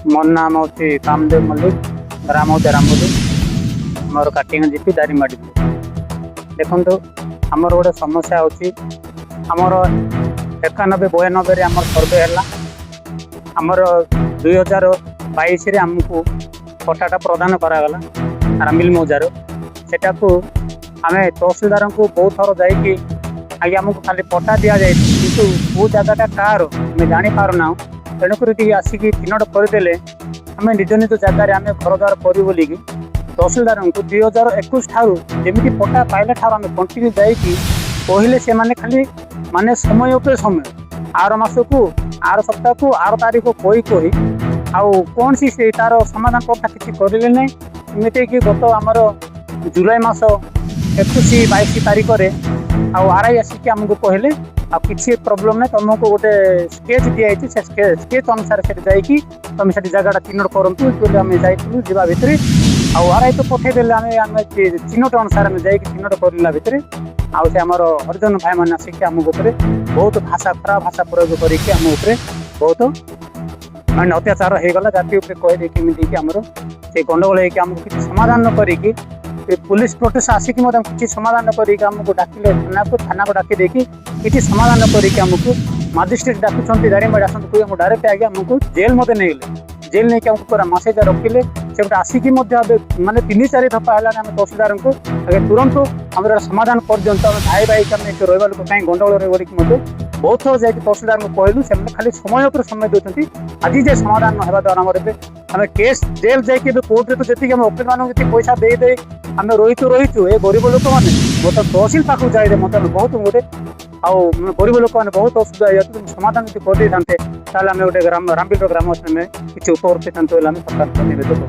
मोर नाम हूँ कामदेव मल्लिक, ग्राम हूँ रामबुली, मोर काटिंग जीपी दारिमाड़ी। देखो आमर गोटे समस्या होमर 91-92 आम सर्वे है आमर 2022 आमको पट्टाटा प्रदान करागला रामिल मौजार सेटा को आम तहसिलदार को बहुत थर जाकि आगे आमको खाली पट्टा दि जाए कि वो जगटा कार आम जापारना तेणुक आसिक चिन्हट करदे आम निज निज जगार आम घर द्वार करूँ बोलिक तहसिलदार को 2021 ठारू जमी पट्टा पाइला ठार आम कंटिन्यू जाकि कहले से माने खाली माने समय उपर समय आर मास को आर सप्ताह को आर तारीख कही आउ कौन सी तार समाधान पट्टा किसी करें ना एमती कि गत आमर जुलाई मास 21-22 तारीख में आरआई आसिक आमको कहले किसी प्रोब्लेम ना तुमको गोटे स्केच दिखाई से स्केच अनुसार से जाकि तुम से जगह चिन्हट करूँ आम जा भितर आरआई तो पठेदेले आम चिन्हट अनुसार आम जा चिन्हट करला भितर आउ से आमर हरिजन भाई मैंने आसिक आम बहुत भाषा खराब भाषा प्रयोग करके आम बहुत माने अत्याचार हो गला जाति कहीदे कमी आमर से गंडगोल होमको किसी समाधान न करी पुलिस प्रोटेस्ट आसिक किसी समाधान करके आमको डाकिले थाना को डाकी देकी किसी समाधान करके आमको मजिस्ट्रेट डाकुंट दारिमाड़ी आसतु डायरेक्ट आगे आमको जेल मत नहीं जेल नहीं आमको पूरा मसे रखिले से गोटे आसिक माने 3-4 दफा है आम तहसिलदार को आगे तुरंत आम समाधान कर दिंतु भाई भाई आम रहा लोक कहीं गंडगोल रही बहुत थर जाकि तहसिलदार को कहलु से खाली समय पर समय दूसरी आज जे समाधान ना द्वारा आम केस जेल जाकि कोर्टे तो जी ओकिल मान पैसा दे दे आम रहीचु ये गरीब लोक मैंने मतलब तहसिल पाखक जाए मतलब बहुत गोटे आउ गरीब लोक मैंने बहुत असुविधा हो जाती समाधान जो कर दे आम गोटे ग्राम रामबिल ग्राम किसी उपकृत सरकार को निवेदन करूँ।